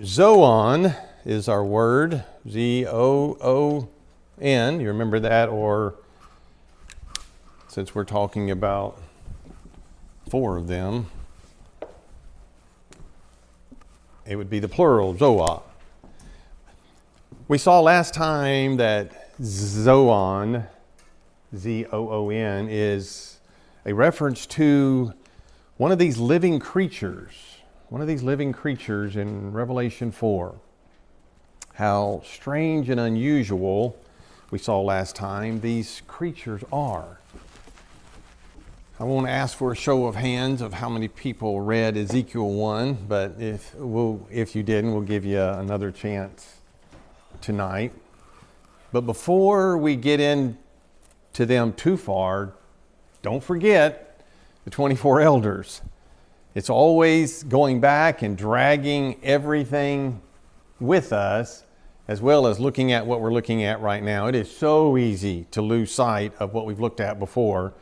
Zoon is our word, Z-O-O-N. You remember that? Or since we're talking about 4 of them, it would be the plural, Zoa. We saw last time that Zoon, Z-O-O-N, is a reference to one of these living creatures in Revelation 4. How strange and unusual, we saw last time, these creatures are. I won't ask for a show of hands of how many people read Ezekiel 1, but if you didn't, we'll give you another chance tonight. But before we get into them too far, don't forget the 24 elders. It's always going back and dragging everything with us, as well as looking at what we're looking at right now. It is so easy to lose sight of what we've looked at before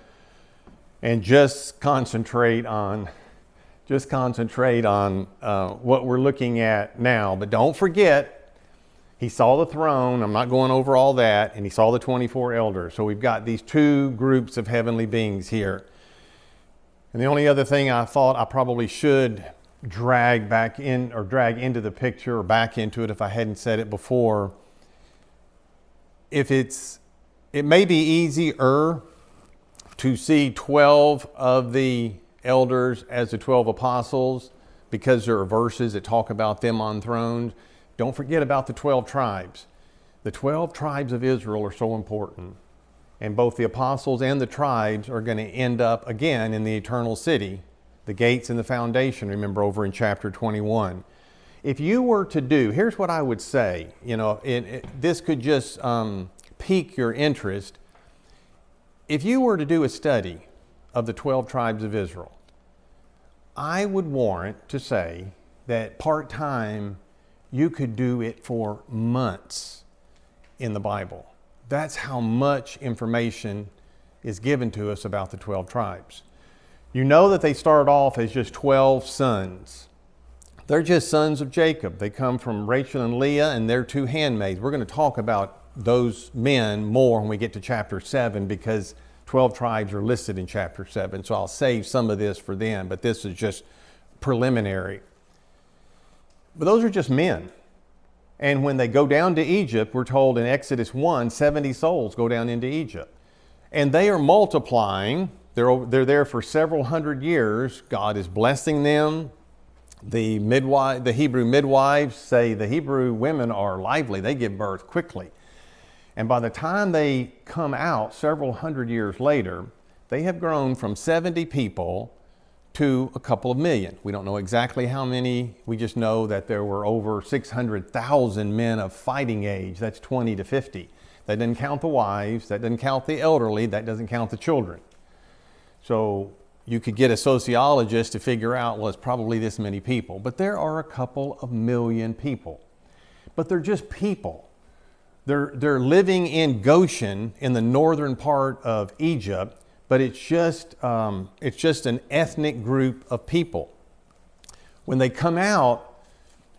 and just concentrate on what we're looking at now. But don't forget, he saw the throne. I'm not going over all that. And he saw the 24 elders. So we've got these 2 groups of heavenly beings here. And the only other thing I thought I probably should drag into the picture or back into it if I hadn't said it before. It may be easier to see 12 of the elders as the 12 apostles because there are verses that talk about them on thrones. Don't forget about the 12 tribes. The 12 tribes of Israel are so important. And both the apostles and the tribes are going to end up again in the eternal city, the gates and the foundation, remember, over in chapter 21. If you were to do, here's what I would say, this could just pique your interest. If you were to do a study of the 12 tribes of Israel, I would warrant to say that part-time, you could do it for months in the Bible. That's how much information is given to us about the 12 tribes. You know that they start off as just 12 sons. They're just sons of Jacob. They come from Rachel and Leah and their 2 handmaids. We're going to talk about those men more when we get to chapter 7 because 12 tribes are listed in chapter 7. So I'll save some of this for them, but this is just preliminary. But those are just men. And when they go down to Egypt, we're told in Exodus 1, 70 souls go down into Egypt. And they are multiplying. They're there for several hundred years. God is blessing them. The Hebrew midwives say the Hebrew women are lively. They give birth quickly. And by the time they come out several hundred years later, they have grown from 70 people to a couple of million. We don't know exactly how many. We just know that there were over 600,000 men of fighting age. That's 20 to 50. That doesn't count the wives. That doesn't count the elderly. That doesn't count the children. So you could get a sociologist to figure out, well, it's probably this many people. But there are a couple of million people. But they're just people. They're living in Goshen in the northern part of Egypt. But it's just an ethnic group of people. When they come out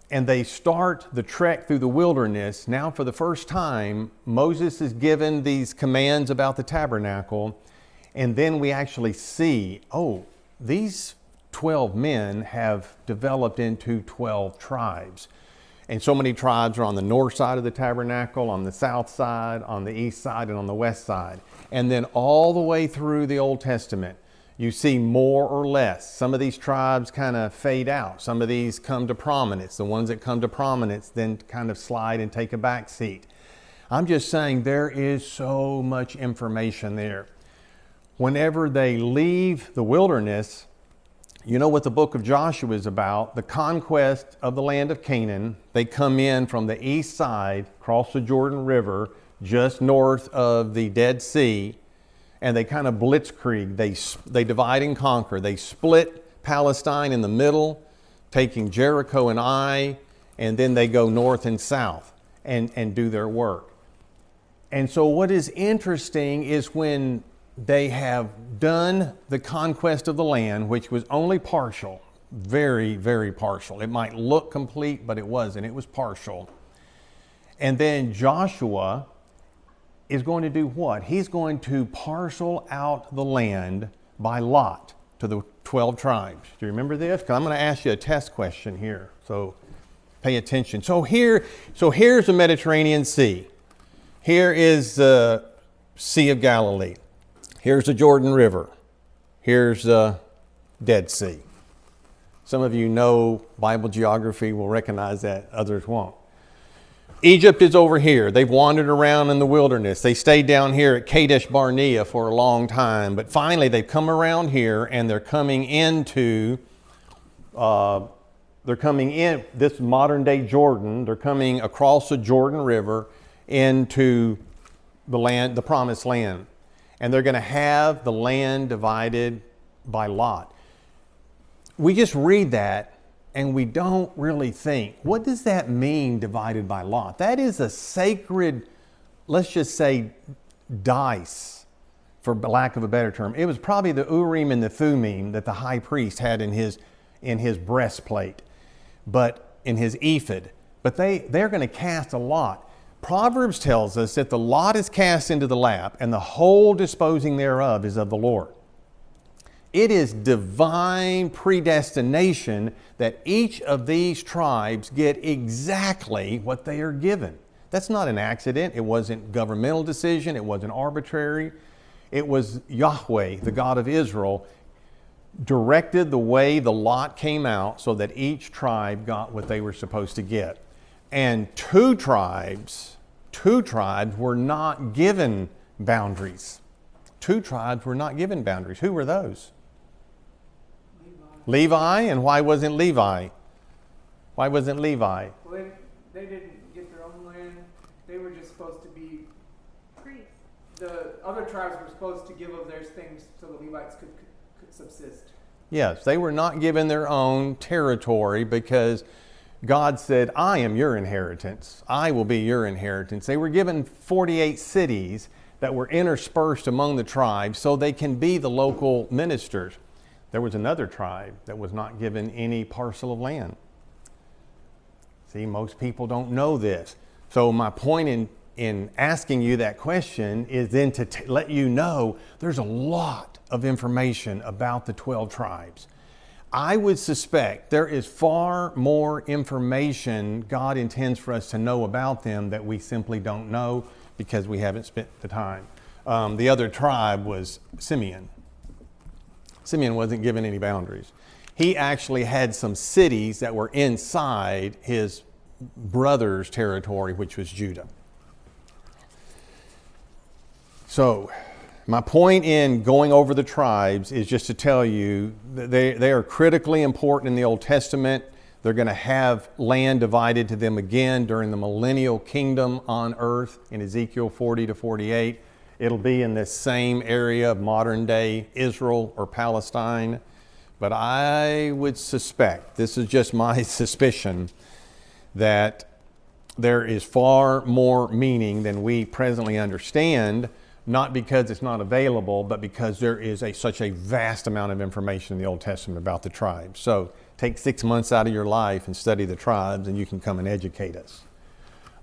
and they start the trek through the wilderness, now for the first time, Moses is given these commands about the tabernacle. And then we actually see, these 12 men have developed into 12 tribes. And so many tribes are on the north side of the tabernacle, on the south side, on the east side, and on the west side. And then all the way through the Old Testament, you see more or less. Some of these tribes kind of fade out. Some of these come to prominence. The ones that come to prominence then kind of slide and take a back seat. I'm just saying there is so much information there. Whenever they leave the wilderness, you know what the book of Joshua is about, the conquest of the land of Canaan. They come in from the east side, cross the Jordan River, just north of the Dead Sea, and they kind of blitzkrieg. They divide and conquer. They split Palestine in the middle, taking Jericho and Ai, and then they go north and south and do their work. And so what is interesting is when they have done the conquest of the land, which was only partial. very, very partial. It might look complete, but it wasn't. It was partial. And then Joshua is going to do what? He's going to parcel out the land by lot to the 12 tribes. Do you remember this? Because I'm going to ask you a test question here. So pay attention. So here's the Mediterranean Sea. Here is the Sea of Galilee. Here's the Jordan River. Here's the Dead Sea. Some of you know Bible geography, will recognize that, others won't. Egypt is over here. They've wandered around in the wilderness. They stayed down here at Kadesh Barnea for a long time, but finally they've come around here and they're coming into this modern day Jordan. They're coming across the Jordan River into the land, the promised land. And they're going to have the land divided by lot. We just read that and we don't really think, what does that mean, divided by lot? That is a sacred, let's just say, dice, for lack of a better term. It was probably the Urim and the Thummim that the high priest had in his breastplate, but in his ephod. But they're going to cast a lot. Proverbs tells us that the lot is cast into the lap, and the whole disposing thereof is of the Lord. It is divine predestination that each of these tribes get exactly what they are given. That's not an accident. It wasn't governmental decision. It wasn't arbitrary. It was Yahweh, the God of Israel, directed the way the lot came out so that each tribe got what they were supposed to get. And two tribes were not given boundaries. Two tribes were not given boundaries. Who were those? Levi. And why wasn't Levi? Why wasn't Levi? Well, they didn't get their own land. They were just supposed to be priests. The other tribes were supposed to give of their things so the Levites could subsist. Yes, they were not given their own territory because God said, I am your inheritance. I will be your inheritance. They were given 48 cities that were interspersed among the tribes so they can be the local ministers. There was another tribe that was not given any parcel of land. See, most people don't know this. So my point in asking you that question is then to let you know there's a lot of information about the 12 tribes. I would suspect there is far more information God intends for us to know about them that we simply don't know because we haven't spent the time. The other tribe was Simeon. Simeon wasn't given any boundaries. He actually had some cities that were inside his brother's territory, which was Judah. So, my point in going over the tribes is just to tell you that they are critically important in the Old Testament. They're going to have land divided to them again during the millennial kingdom on earth in Ezekiel 40 to 48. It'll be in this same area of modern day Israel or Palestine. But I would suspect, this is just my suspicion, that there is far more meaning than we presently understand, not because it's not available, but because there is such a vast amount of information in the Old Testament about the tribes. So take 6 months out of your life and study the tribes and you can come and educate us.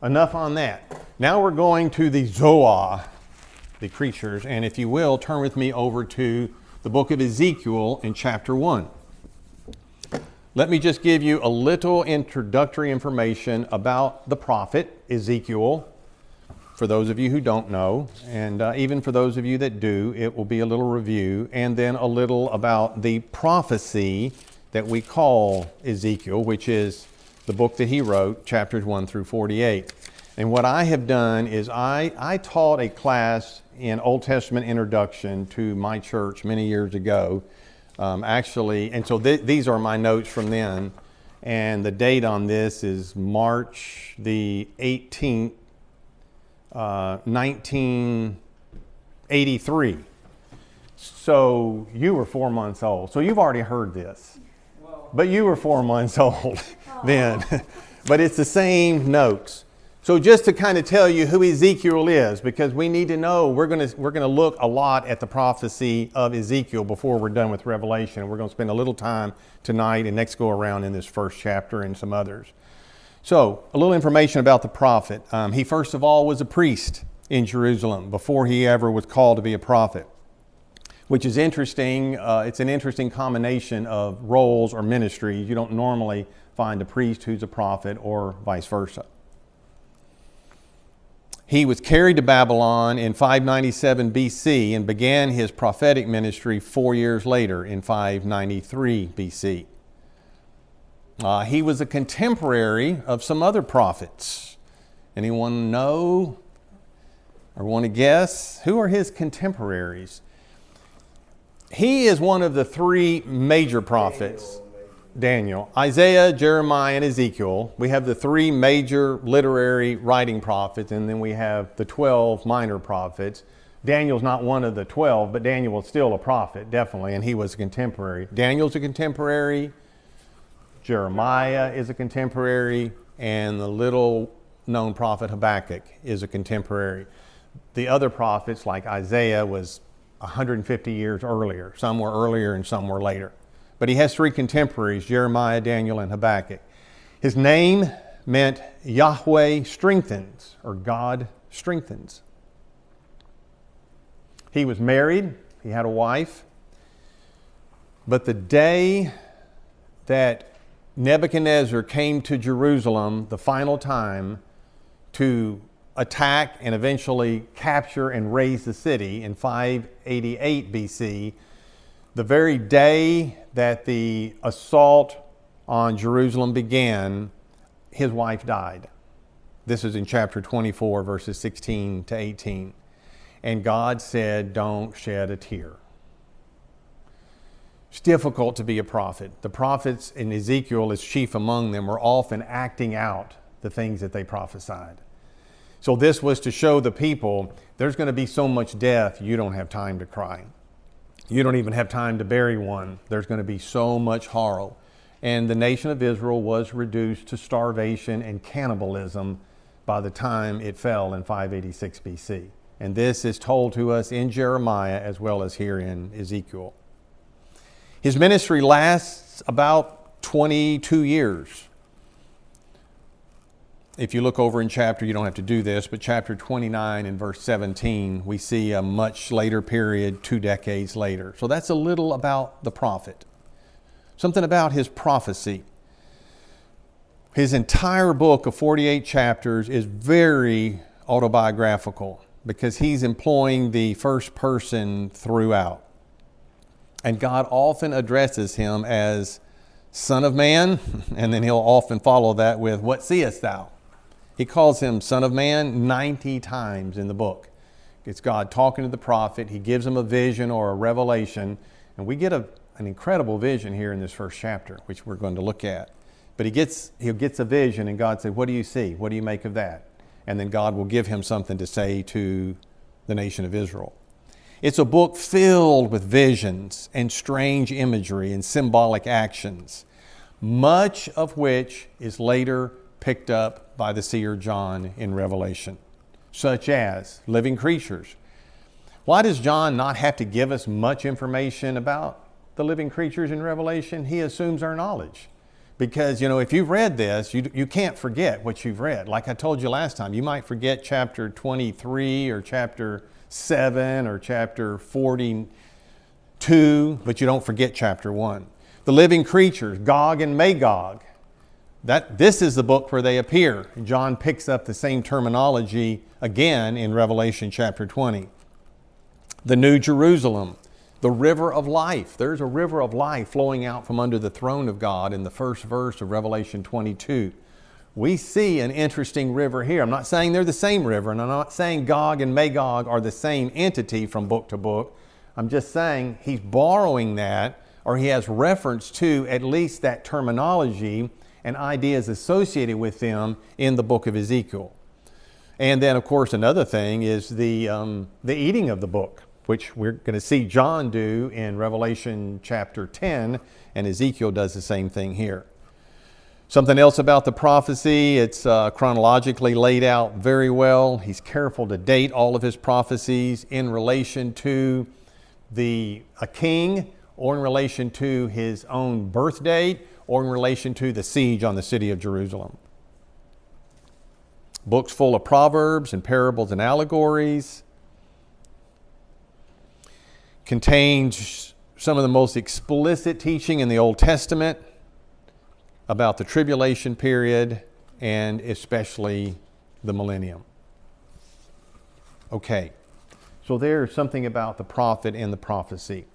Enough on that. Now we're going to the Zoah, the creatures, and if you will, turn with me over to the book of Ezekiel in chapter 1. Let me just give you a little introductory information about the prophet Ezekiel. For those of you who don't know, and even for those of you that do, it will be a little review, and then a little about the prophecy that we call Ezekiel, which is the book that he wrote, chapters 1 through 48. And what I have done is I taught a class in Old Testament introduction to my church many years ago, actually, and so these are my notes from then, and the date on this is March the 18th, 1983. So you were 4 months old. So you've already heard this. But you were 4 months old then. But it's the same notes. So just to kind of tell you who Ezekiel is, because we need to know, we're going to look a lot at the prophecy of Ezekiel before we're done with Revelation. We're going to spend a little time tonight and next go around in this first chapter and some others. So a little information about the prophet. He first of all was a priest in Jerusalem before he ever was called to be a prophet, which is interesting. It's an interesting combination of roles or ministries. You don't normally find a priest who's a prophet or vice versa. He was carried to Babylon in 597 BC and began his prophetic ministry 4 years later in 593 BC. He was a contemporary of some other prophets. Anyone know or want to guess? Who are his contemporaries? He is one of the three major prophets. Daniel, Isaiah, Jeremiah, and Ezekiel. We have the three major literary writing prophets, and then we have the 12 minor prophets. Daniel's not one of the 12, but Daniel was still a prophet, definitely, and he was a contemporary. Daniel's a contemporary, Jeremiah is a contemporary, and the little-known prophet Habakkuk is a contemporary. The other prophets, like Isaiah, was 150 years earlier. Some were earlier and some were later. But he has three contemporaries, Jeremiah, Daniel, and Habakkuk. His name meant Yahweh strengthens, or God strengthens. He was married. He had a wife. But the day that Nebuchadnezzar came to Jerusalem the final time to attack and eventually capture and raze the city in 588 BC, the very day that the assault on Jerusalem began, his wife died. This is in chapter 24, verses 16 to 18. And God said, don't shed a tear. It's difficult to be a prophet. The prophets, and Ezekiel is chief among them, were often acting out the things that they prophesied. So this was to show the people, there's going to be so much death, you don't have time to cry. You don't even have time to bury one. There's going to be so much horror. And the nation of Israel was reduced to starvation and cannibalism by the time it fell in 586 BC. And this is told to us in Jeremiah as well as here in Ezekiel. His ministry lasts about 22 years. If you look over in chapter, you don't have to do this, but chapter 29 and verse 17, we see a much later period, 2 decades later. So that's a little about the prophet. Something about his prophecy. His entire book of 48 chapters is very autobiographical because he's employing the first person throughout. And God often addresses him as Son of Man, and then he'll often follow that with, what seest thou? He calls him Son of Man 90 times in the book. It's God talking to the prophet. He gives him a vision or a revelation. And we get an incredible vision here in this first chapter, which we're going to look at. But he gets a vision, and God said, what do you see? What do you make of that? And then God will give him something to say to the nation of Israel. It's a book filled with visions and strange imagery and symbolic actions, much of which is later picked up by the seer John in Revelation, such as living creatures. Why does John not have to give us much information about the living creatures in Revelation? He assumes our knowledge. Because, if you've read this, you can't forget what you've read. Like I told you last time, you might forget chapter 23 or chapter 7 or chapter 42, but you don't forget chapter 1. The living creatures, Gog and Magog. This is the book where they appear. John picks up the same terminology again in Revelation chapter 20. The New Jerusalem, the river of life. There's a river of life flowing out from under the throne of God in the first verse of Revelation 22. We see an interesting river here. I'm not saying they're the same river, and I'm not saying Gog and Magog are the same entity from book to book. I'm just saying he's borrowing that, or he has reference to at least that terminology and ideas associated with them in the book of Ezekiel. And then, of course, another thing is the eating of the book, which we're going to see John do in Revelation chapter 10, and Ezekiel does the same thing here. Something else about the prophecy, it's chronologically laid out very well. He's careful to date all of his prophecies in relation to a king, or in relation to his own birth date, or in relation to the siege on the city of Jerusalem. Books full of proverbs and parables and allegories. Contains some of the most explicit teaching in the Old Testament about the tribulation period and especially the millennium. Okay, so there's something about the prophet and the prophecy.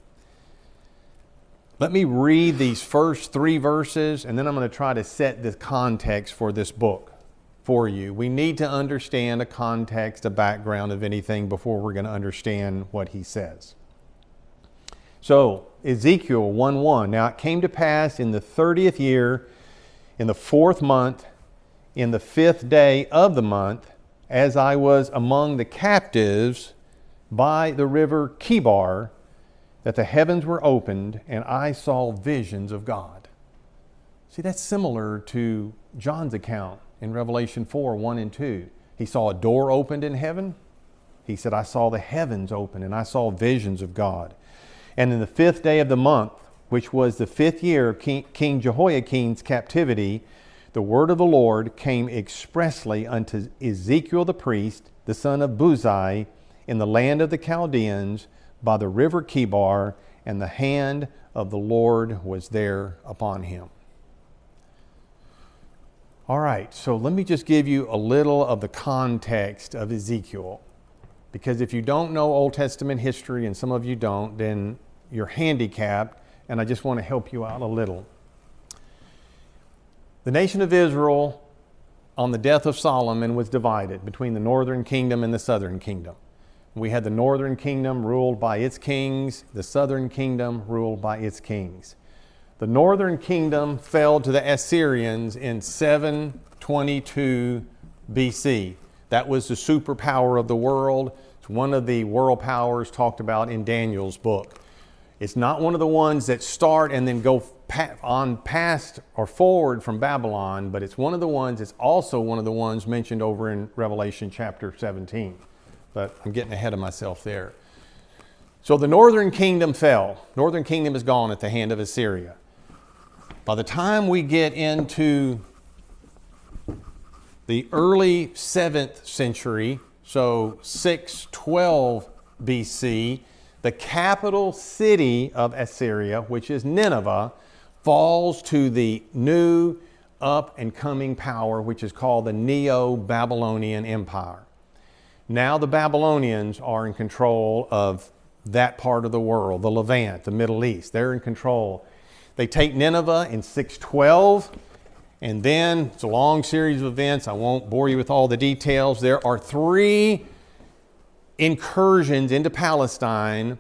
Let me read these first 3 verses, and then I'm going to try to set the context for this book for you. We need to understand a context, a background of anything before we're going to understand what he says. So, Ezekiel 1:1. Now it came to pass in the 30th year, in the 4th month, in the 5th day of the month, as I was among the captives by the river Chebar, that the heavens were opened, and I saw visions of God. See, that's similar to John's account in Revelation 4:1 and 2. He saw a door opened in heaven. He said, I saw the heavens open, and I saw visions of God. And in the 5th day of the month, which was the 5th year of King Jehoiakim's captivity, the word of the Lord came expressly unto Ezekiel the priest, the son of Buzi, in the land of the Chaldeans, by the river Chebar, and the hand of the Lord was there upon him. All right, so let me just give you a little of the context of Ezekiel. Because if you don't know Old Testament history, and some of you don't, then you're handicapped, and I just want to help you out a little. The nation of Israel, on the death of Solomon, was divided between the northern kingdom and the southern kingdom. We had the northern kingdom ruled by its kings, the southern kingdom ruled by its kings. The northern kingdom fell to the Assyrians in 722 BC. That was the superpower of the world. It's one of the world powers talked about in Daniel's book. It's not one of the ones that start and then go on past or forward from Babylon, but it's one of the ones, it's also one of the ones mentioned over in Revelation chapter 17. But I'm getting ahead of myself there. So the northern kingdom fell. Northern kingdom is gone at the hand of Assyria. By the time we get into the early 7th century, so 612 BC, the capital city of Assyria, which is Nineveh, falls to the new up and coming power, which is called the Neo-Babylonian Empire. Now the Babylonians are in control of that part of the world, the Levant, the Middle East. They're in control. They take Nineveh in 612, and then it's a long series of events. I won't bore you with all the details. There are 3 incursions into Palestine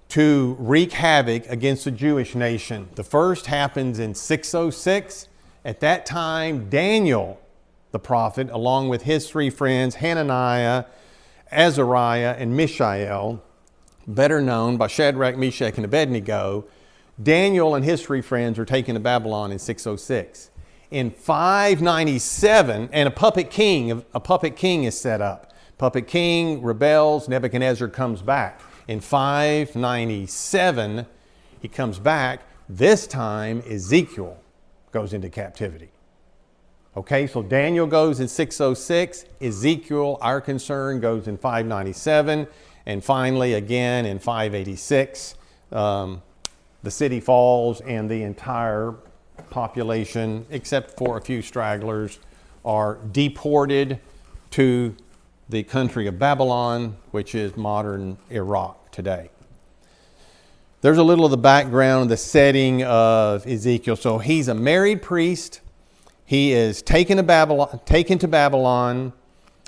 to wreak havoc against the Jewish nation. The first happens in 606. At that time, Daniel, the prophet, along with his 3 friends, Hananiah, Azariah, and Mishael, better known by Shadrach, Meshach, and Abednego, Daniel and his 3 friends are taken to Babylon in 606. In 597, and a puppet king is set up. Puppet king rebels, Nebuchadnezzar comes back. In 597, he comes back. This time, Ezekiel goes into captivity. Okay, so Daniel goes in 606. Ezekiel, our concern, goes in 597. And finally, again, in 586, the city falls and the entire population, except for a few stragglers, are deported to the country of Babylon, which is modern Iraq today. There's a little of the background, the setting of Ezekiel. So he's a married priest. He is taken to Babylon.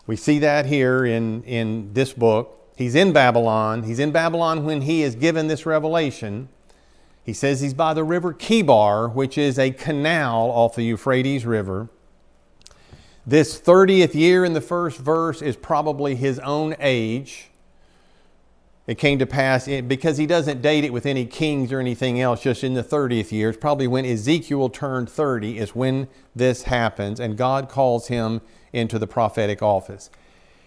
We see that here in this book. He's in Babylon. He's in Babylon when he is given this revelation. He says he's by the river Chebar, which is a canal off the Euphrates River. This 30th year in the first verse is probably his own age. It came to pass, because he doesn't date it with any kings or anything else, just in the 30th year. It's probably when Ezekiel turned 30 is when this happens, and God calls him into the prophetic office.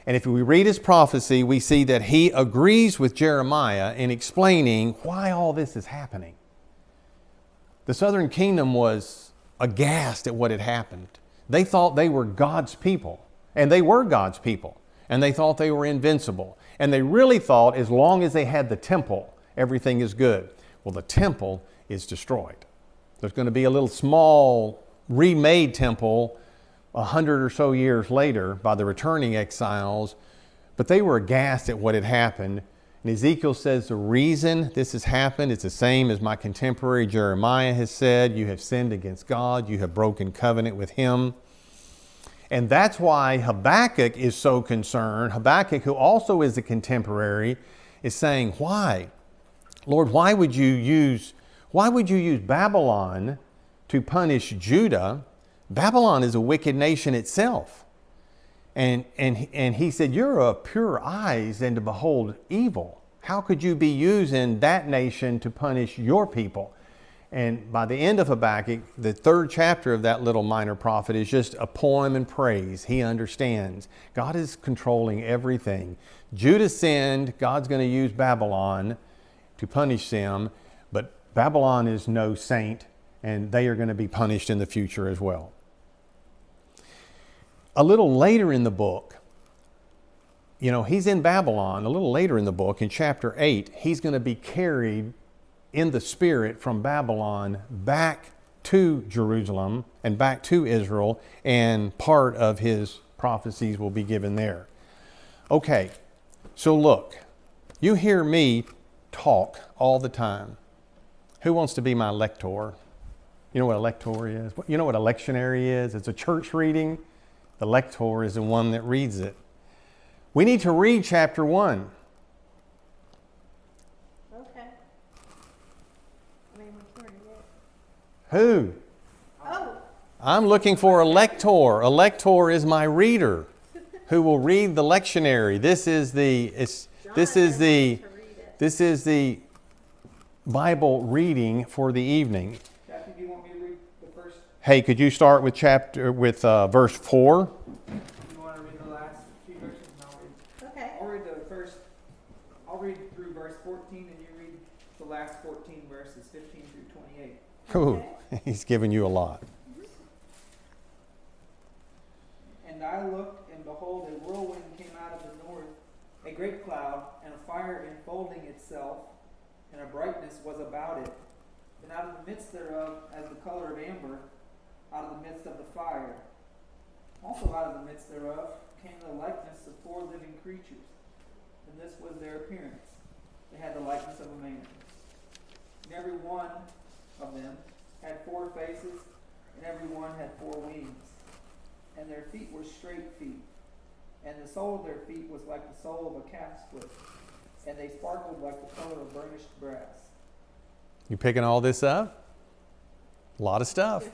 And if we read his prophecy, we see that he agrees with Jeremiah in explaining why all this is happening. The southern kingdom was aghast at what had happened. They thought they were God's people, and they were God's people, and they thought they were invincible. And they really thought as long as they had the temple, everything is good. Well, the temple is destroyed. There's going to be a little small remade temple 100 or so years later by the returning exiles, but they were aghast at what had happened. And Ezekiel says the reason this has happened is the same as my contemporary Jeremiah has said. You have sinned against God. You have broken covenant with him. And that's why Habakkuk is so concerned. Habakkuk, who also is a contemporary, is saying, why? Lord, why would you use Babylon to punish Judah? Babylon is a wicked nation itself. And he said, you're of pure eyes and to behold evil. How could you be using that nation to punish your people? And by the end of Habakkuk, the 3rd chapter of that little minor prophet is just a poem and praise. He understands God is controlling everything. Judah sinned. God's going to use Babylon to punish them. But Babylon is no saint, and they are going to be punished in the future as well. A little later in the book, he's in Babylon. A little later in the book, in chapter 8, he's going to be carried in the spirit from Babylon back to Jerusalem and back to Israel, and part of his prophecies will be given there. Okay, so look, you hear me talk all the time. Who wants to be my lector? You know what a lector is? You know what a lectionary is? It's a church reading. The lector is the one that reads it. We need to read chapter 1. Who? Oh. I'm looking for a lector. A lector is my reader who will read the lectionary. This is the Bible reading for the evening. Kathy, do you want me to read the first? Hey, could you start with verse 4? You want to read the last few verses? And I'll read. Okay. I'll read the first. I'll read through verse 14, and you read the last 14 verses, 15 through 28. Ooh, he's given you a lot. And I looked, and behold, a whirlwind came out of the north, a great cloud, and a fire enfolding itself, and a brightness was about it. And out of the midst thereof, as the color of amber, out of the midst of the fire. Also out of the midst thereof came the likeness of 4 living creatures, and this was their appearance. They had the likeness of a man. And every one of them had 4 faces, and every one had 4 wings. And their feet were straight feet, and the sole of their feet was like the sole of a calf's foot, and they sparkled like the color of burnished brass. You picking all this up? A lot of stuff.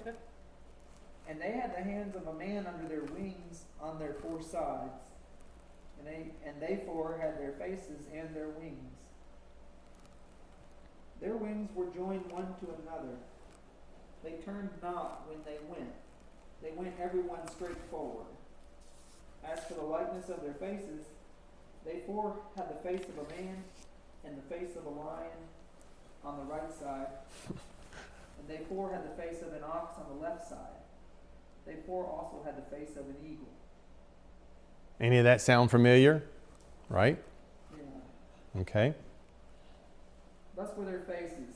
And they had the hands of a man under their wings on their 4 sides, and they 4 had their faces and their wings. Their wings were joined one to another. They turned not when they went. They went every one straight forward. As for the likeness of their faces, they 4 had the face of a man and the face of a lion on the right side, and they 4 had the face of an ox on the left side. They 4 also had the face of an eagle. Any of that sound familiar? Right? Yeah. Okay. Thus were their faces,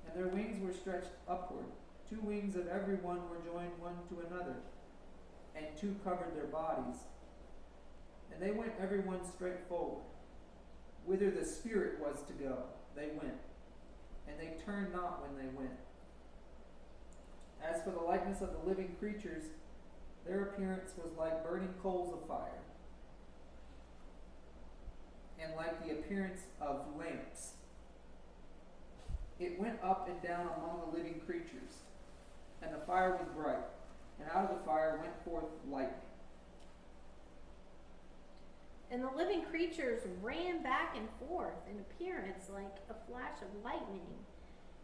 and their wings were stretched upward. 2 wings of every one were joined one to another, and 2 covered their bodies. And they went every one straight forward. Whither the Spirit was to go, they went, and they turned not when they went. As for the likeness of the living creatures, their appearance was like burning coals of fire, and like the appearance of lamps. It went up and down among the living creatures, and the fire was bright, and out of the fire went forth lightning. And the living creatures ran back and forth in appearance like a flash of lightning.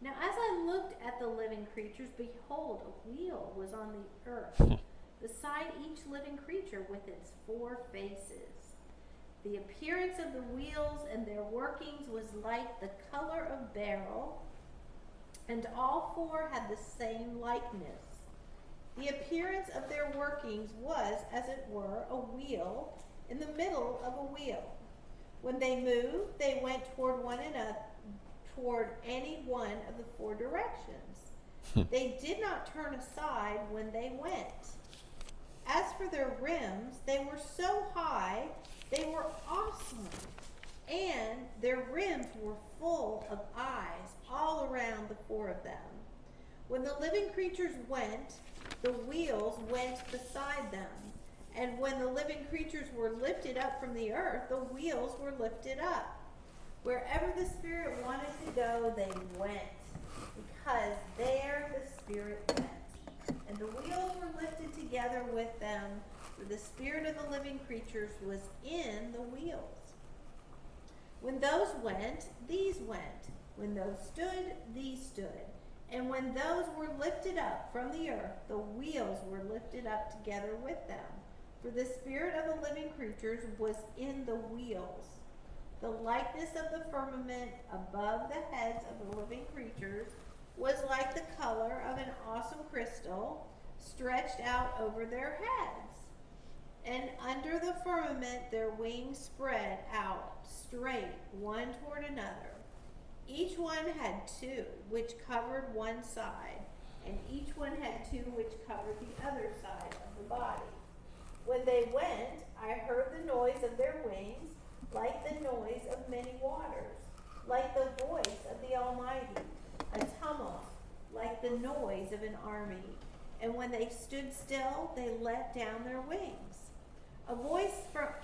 Now as I looked at the living creatures, behold, a wheel was on the earth, beside each living creature with its 4 faces. The appearance of the wheels and their workings was like the color of beryl, and all 4 had the same likeness. The appearance of their workings was, as it were, a wheel in the middle of a wheel. When they moved, they went toward one another, toward any one of the 4 directions. They did not turn aside when they went. As for their rims, they were so high, they were awesome. And their rims were full of eyes all around the 4 of them. When the living creatures went, the wheels went beside them. And when the living creatures were lifted up from the earth, the wheels were lifted up. Wherever the Spirit wanted to go, they went, because there the Spirit went. And the wheels were lifted together with them, for the spirit of the living creatures was in the wheels. When those went, these went. When those stood, these stood. And when those were lifted up from the earth, the wheels were lifted up together with them. For the spirit of the living creatures was in the wheels. The likeness of the firmament above the heads of the living creatures was like the color of an awesome crystal stretched out over their heads. And under the firmament their wings spread out straight one toward another. Each one had 2, which covered one side, and each one had 2 which covered the other side of the body. When they went, I heard the noise of their wings, like the noise of many waters, like the voice of the Almighty, a tumult, like the noise of an army. And when they stood still, they let down their wings. A voice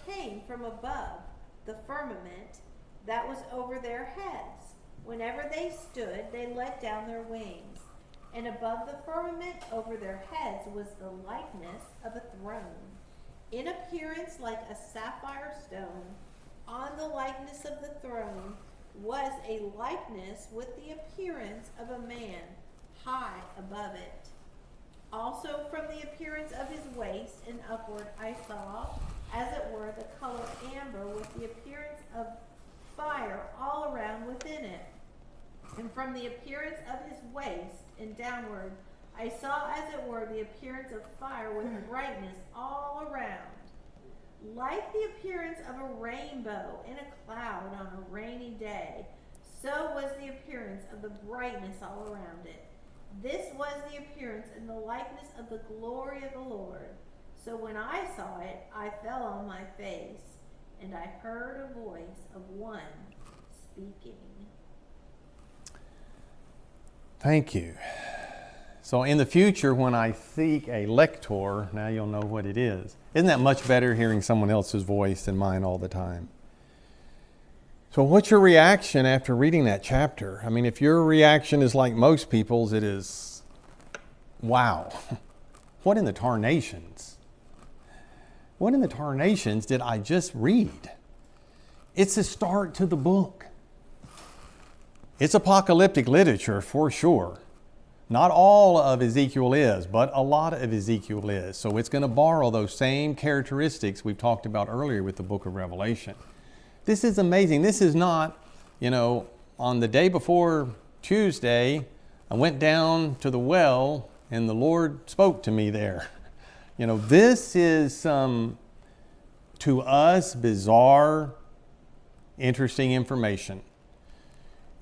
came from above the firmament that was over their heads. Whenever they stood, they let down their wings. And above the firmament over their heads was the likeness of a throne, in appearance like a sapphire stone. On the likeness of the throne was a likeness with the appearance of a man high above it. Also from the appearance of his waist and upward I saw, as it were, the color amber with the appearance of fire all around within it. And from the appearance of his waist and downward I saw, as it were, the appearance of fire with brightness all around, like the appearance of a rainbow in a cloud on a rainy day. So was the appearance of the brightness all around it. This was the appearance and the likeness of the glory of the Lord. So when I saw it, I fell on my face, and I heard a voice of one speaking. Thank you. So in the future, when I seek a lector, now you'll know what it is. Isn't that much better hearing someone else's voice than mine all the time? So what's your reaction after reading that chapter? I mean, if your reaction is like most people's, it is, wow, what in the tarnations? What in the tarnations did I just read? It's a start to the book. It's apocalyptic literature for sure. Not all of Ezekiel is, but a lot of Ezekiel is. So it's going to borrow those same characteristics we've talked about earlier with the book of Revelation. This is amazing. This is not, on the day before Tuesday, I went down to the well and the Lord spoke to me there. This is some, to us, bizarre, interesting information.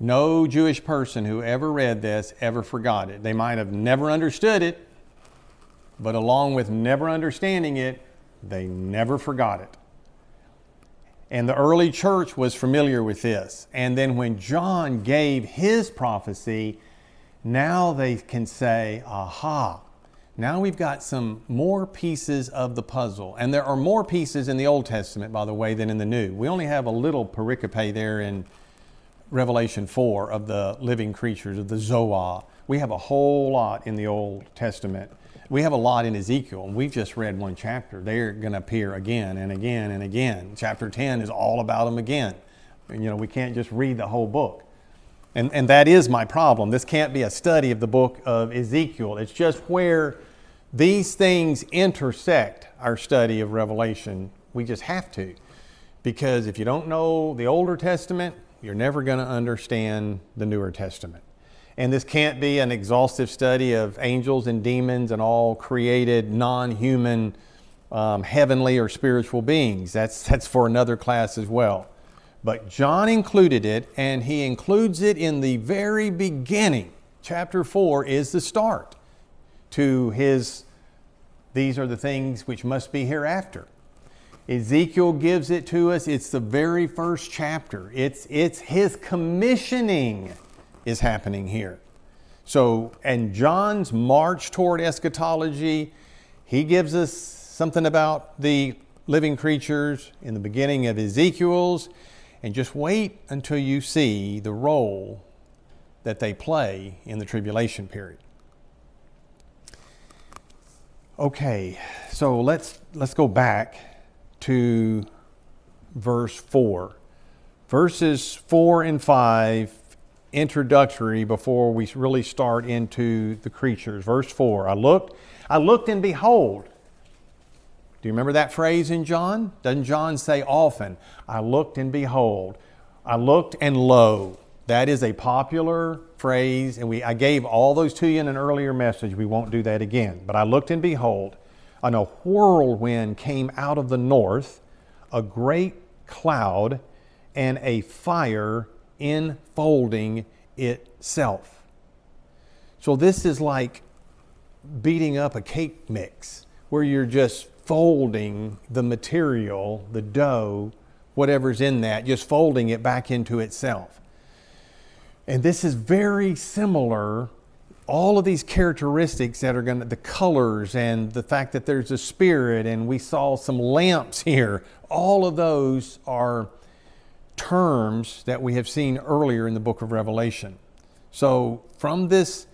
No Jewish person who ever read this ever forgot it. They might have never understood it, but along with never understanding it, they never forgot it. And the early church was familiar with this. And then when John gave his prophecy, now they can say, aha, now we've got some more pieces of the puzzle. And there are more pieces in the Old Testament, by the way, than in the New. We only have a little pericope there in Revelation 4 of the living creatures, of the Zoa. We have a whole lot in the Old Testament. We have a lot in Ezekiel, and we've just read one chapter. They're going to appear again and again and again. Chapter 10 is all about them again. And, we can't just read the whole book. And that is my problem. This can't be a study of the book of Ezekiel. It's just where these things intersect our study of Revelation. We just have to. Because if you don't know the Older Testament, you're never going to understand the Newer Testament. And this can't be an exhaustive study of angels and demons and all created non-human heavenly or spiritual beings. That's for another class as well. But John included it, and he includes it in the very beginning. Chapter 4 is the start to his, these are the things which must be hereafter. Ezekiel gives it to us. It's the very first chapter. It's his commissioning is happening here. So, and John's march toward eschatology, he gives us something about the living creatures in the beginning of Ezekiel's, and just wait until you see the role that they play in the tribulation period. Okay, so let's go back to verse 4. Verses 4 and 5, introductory before we really start into the creatures. Verse 4, I looked and behold. Do you remember that phrase in John? Doesn't John say often, I looked and behold. I looked and lo. That is a popular phrase, and I gave all those to you in an earlier message. We won't do that again. But I looked and behold, and a whirlwind came out of the north, a great cloud, and a fire enfolding itself. So this is like beating up a cake mix, where you're just folding the material, the dough, whatever's in that, just folding it back into itself. And this is very similar, all of these characteristics that are the colors and the fact that there's a spirit, and we saw some lamps here. All of those are terms that we have seen earlier in the book of Revelation. So from this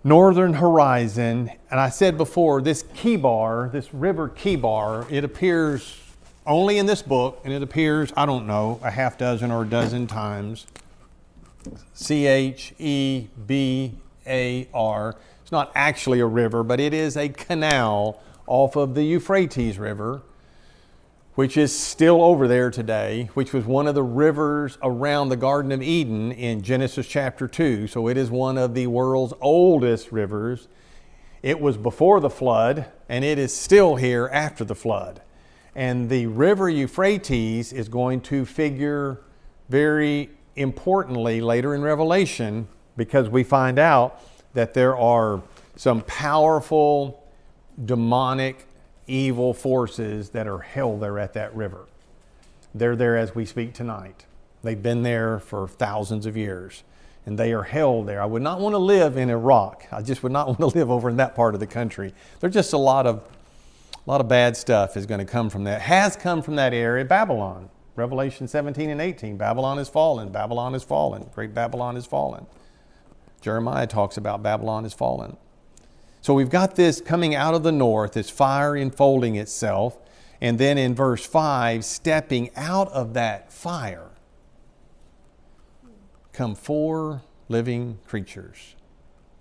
northern horizon, and I said before, this Kibar, this river Kibar, it appears only in this book, and it appears, I don't know, a half dozen or a dozen times. CHEBAR. It's not actually a river, but it is a canal off of the Euphrates River, which is still over there today, which was one of the rivers around the Garden of Eden in Genesis chapter 2. So it is one of the world's oldest rivers. It was before the flood, and it is still here after the flood. And the river Euphrates is going to figure very importantly later in Revelation, because we find out that there are some powerful demonic evil forces that are held there at that river. They're there as we speak tonight. They've been there for thousands of years, and they are held there. I would not want to live in Iraq. I just would not want to live over in that part of the country. There's just a lot of bad stuff is going to come from that. Has come from that area, Babylon. Revelation 17 and 18, Babylon is fallen, Babylon is fallen, great Babylon is fallen. Jeremiah talks about Babylon is fallen. So we've got this coming out of the north, this fire enfolding itself, and then in verse 5, stepping out of that fire come 4 living creatures.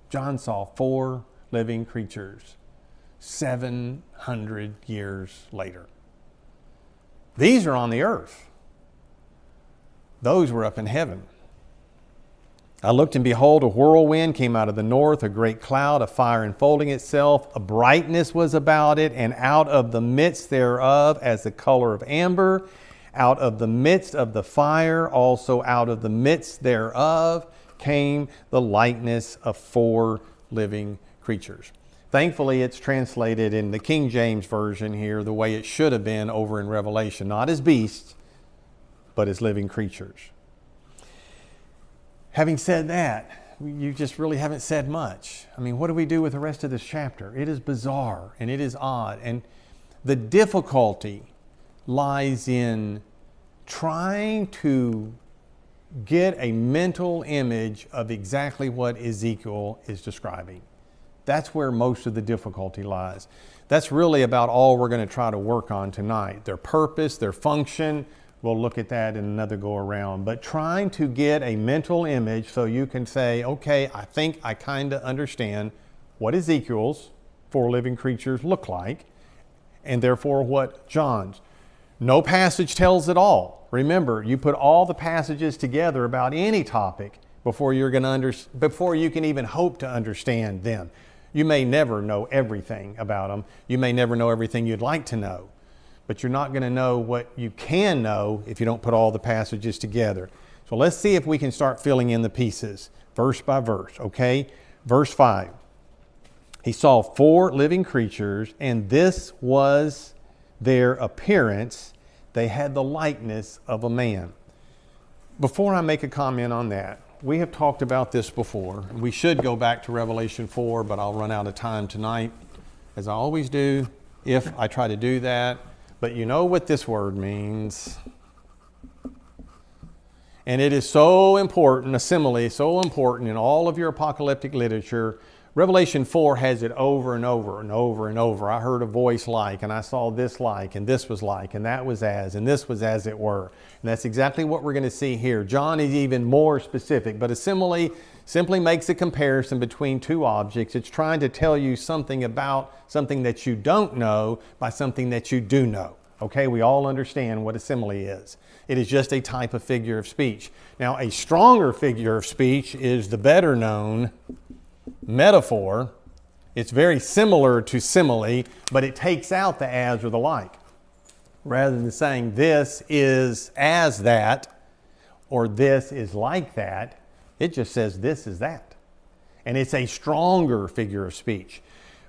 John saw 4 living creatures 700 years later. These are on the earth. Those were up in heaven. I looked and behold, a whirlwind came out of the north, a great cloud, a fire enfolding itself. A brightness was about it, and out of the midst thereof, as the color of amber, out of the midst of the fire, also out of the midst thereof, came the likeness of 4 living creatures. Thankfully, it's translated in the King James Version here the way it should have been over in Revelation. Not as beasts, but as living creatures. Having said that, you just really haven't said much. I mean, what do we do with the rest of this chapter? It is bizarre and it is odd. And the difficulty lies in trying to get a mental image of exactly what Ezekiel is describing. That's where most of the difficulty lies. That's really about all we're going to try to work on tonight. Their purpose, their function. We'll look at that in another go around. But trying to get a mental image so you can say, okay, I think I kind of understand what Ezekiel's 4 living creatures look like, and therefore what John's. No passage tells it all. Remember, you put all the passages together about any topic before you can even hope to understand them. You may never know everything about them. You may never know everything you'd like to know. But you're not going to know what you can know if you don't put all the passages together. So let's see if we can start filling in the pieces, verse by verse, okay? Verse 5. He saw 4 living creatures, and this was their appearance. They had the likeness of a man. Before I make a comment on that, we have talked about this before. We should go back to Revelation 4, but I'll run out of time tonight, as I always do, if I try to do that. But you know what this word means. And it is so important, a simile, so important in all of your apocalyptic literature. Revelation 4 has it over and over and over and over. I heard a voice like, and I saw this like, and this was like, and that was as, and this was as it were. And that's exactly what we're going to see here. John is even more specific, but a simile simply makes a comparison between 2 objects. It's trying to tell you something about something that you don't know by something that you do know. Okay, we all understand what a simile is. It is just a type of figure of speech. Now, a stronger figure of speech is the better known metaphor. It's very similar to simile, but it takes out the as or the like. Rather than saying this is as that or this is like that, it just says this is that. And it's a stronger figure of speech.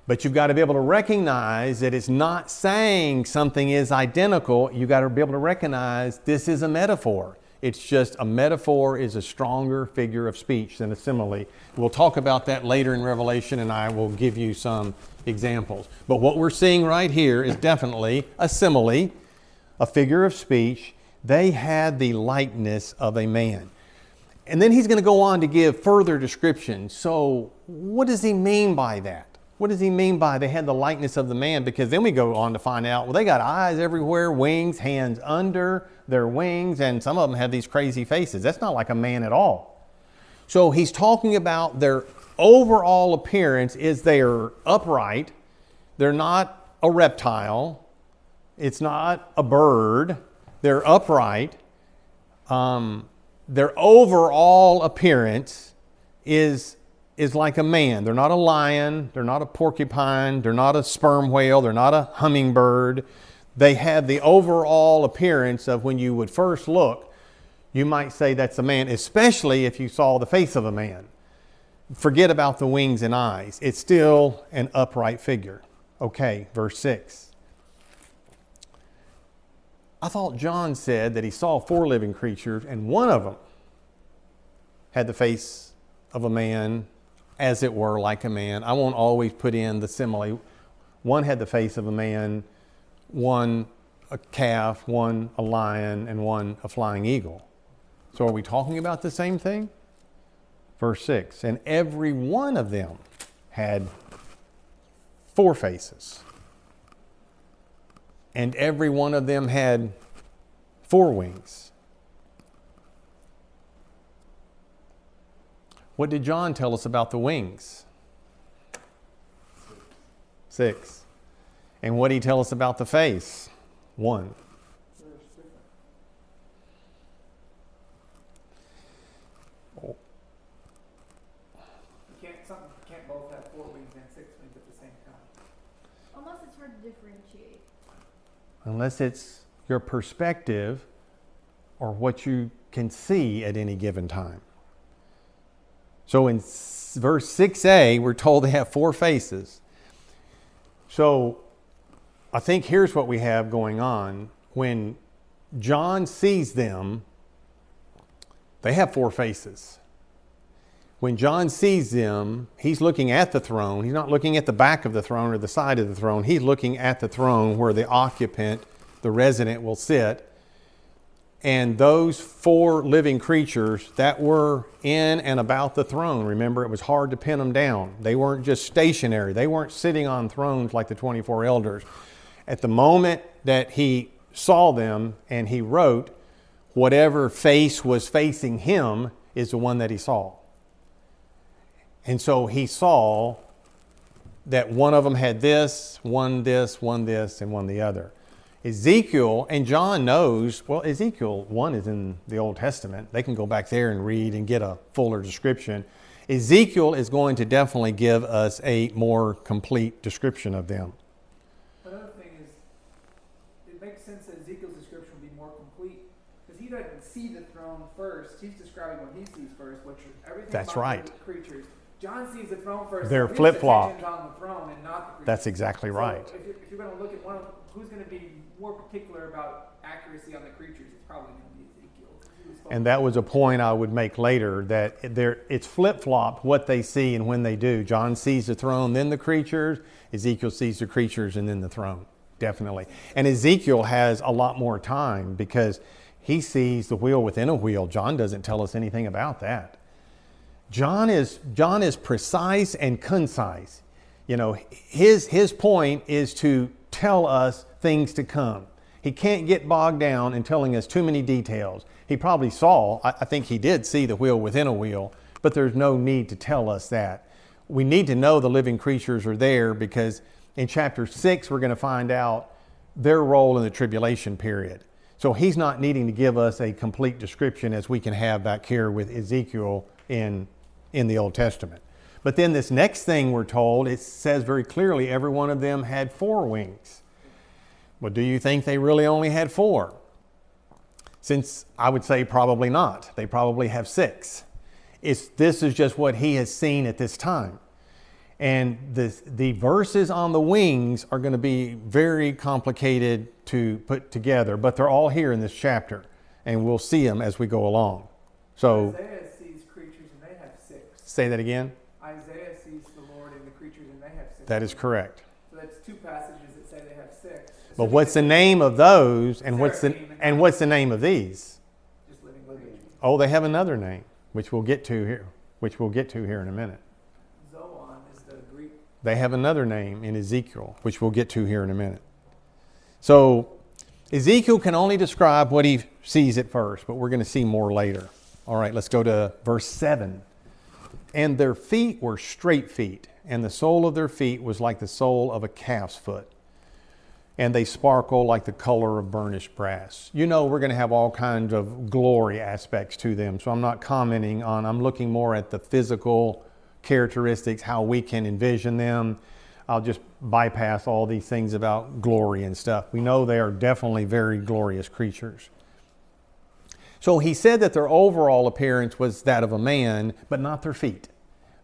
But you've got to be able to recognize that it's not saying something is identical. You've got to be able to recognize this is a metaphor. It's just a metaphor is a stronger figure of speech than a simile. We'll talk about that later in Revelation, and I will give you some examples. But what we're seeing right here is definitely a simile, a figure of speech. They had the likeness of a man. And then he's going to go on to give further description. So what does he mean by that? What does he mean by they had the likeness of the man? Because then we go on to find out, well, they got eyes everywhere, wings, hands under their wings, and some of them have these crazy faces. That's not like a man at all. So he's talking about their overall appearance is they are upright. They're not a reptile. It's not a bird. They're upright. Their overall appearance is like a man. They're not a lion. They're not a porcupine. They're not a sperm whale. They're not a hummingbird. They have the overall appearance of when you would first look, you might say that's a man, especially if you saw the face of a man. Forget about the wings and eyes. It's still an upright figure. Okay, verse 6. I thought John said that he saw 4 living creatures, and one of them had the face of a man, as it were, like a man. I won't always put in the simile. One had the face of a man, one a calf, one a lion, and one a flying eagle. So are we talking about the same thing? Verse 6, and every one of them had 4 faces. And every one of them had 4 wings. What did John tell us about the wings? 6. And what did he tell us about the face? 1. Can't both have 4 wings and 6 wings at the same time. Unless it's hard to differentiate. Unless it's your perspective or what you can see at any given time. So in verse 6a, we're told they have 4 faces. So I think here's what we have going on. When John sees them, they have 4 faces. When John sees them, he's looking at the throne. He's not looking at the back of the throne or the side of the throne. He's looking at the throne where the occupant, the resident, will sit. And those 4 living creatures that were in and about the throne, remember, it was hard to pin them down. They weren't just stationary. They weren't sitting on thrones like the 24 elders. At the moment that he saw them and he wrote, whatever face was facing him is the one that he saw. And so he saw that one of them had this, one this, and one the other. Ezekiel, and John knows, well, Ezekiel 1 is in the Old Testament. They can go back there and read and get a fuller description. Ezekiel is going to definitely give us a more complete description of them. Another thing is, it makes sense that Ezekiel's description would be more complete, because he doesn't see the throne first. He's describing what he sees first, which is everything That's about right. the creatures. John sees the throne first. They're so his flip-flopped. attention's on the throne and not the creatures. That's exactly right. So if you're going to look at one of who's going to be more particular about accuracy on the creatures, it's probably going to be Ezekiel. And that was a point I would make later, that it's flip-flopped what they see and when they do. John sees the throne, then the creatures. Ezekiel sees the creatures and then the throne, definitely. And Ezekiel has a lot more time because he sees the wheel within a wheel. John doesn't tell us anything about that. John is precise and concise. You know, his point is to tell us things to come. He can't get bogged down in telling us too many details. He probably saw, I think he did see the wheel within a wheel, but there's no need to tell us that. We need to know the living creatures are there because in chapter 6, we're going to find out their role in the tribulation period. So he's not needing to give us a complete description as we can have back here with Ezekiel in the Old Testament. But then this next thing we're told, it says very clearly every one of them had 4 wings. Well, do you think they really only had 4? Since I would say probably not. They probably have 6. This is just what he has seen at this time. And the verses on the wings are going to be very complicated to put together, but they're all here in this chapter, and we'll see them as we go along. So Isaiah sees creatures and they have 6. Say that again. Isaiah sees the Lord and the creatures and they have 6. That is correct. So that's 2 passages that say they have 6. But what's the name of those, and what's the name of these? Just living creatures. Oh, they have another name, which we'll get to here in a minute. Zoan is the Greek. They have another name in Ezekiel, which we'll get to here in a minute. So Ezekiel can only describe what he sees at first, but we're going to see more later. All right, let's go to verse 7. And their feet were straight feet, and the sole of their feet was like the sole of a calf's foot. And they sparkle like the color of burnished brass. You know, we're going to have all kinds of glory aspects to them. So I'm not commenting on, I'm looking more at the physical characteristics, how we can envision them. I'll just bypass all these things about glory and stuff. We know they are definitely very glorious creatures. So he said that their overall appearance was that of a man, but not their feet.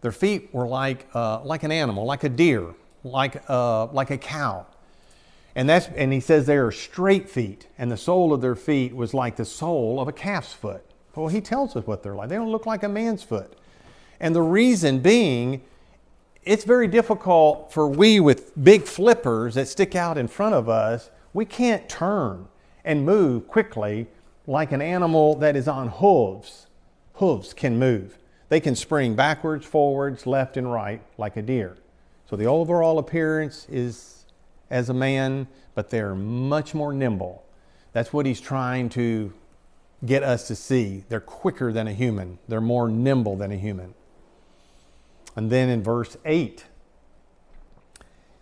Their feet were like an animal, like a deer, like a cow. And he says they are straight feet, and the sole of their feet was like the sole of a calf's foot. Well, he tells us what they're like. They don't look like a man's foot. And the reason being, it's very difficult for we with big flippers that stick out in front of us, we can't turn and move quickly like an animal that is on hooves. Hooves can move. They can spring backwards, forwards, left and right like a deer. So the overall appearance is as a man, but they're much more nimble. That's what he's trying to get us to see. They're quicker than a human. They're more nimble than a human. And then in verse 8,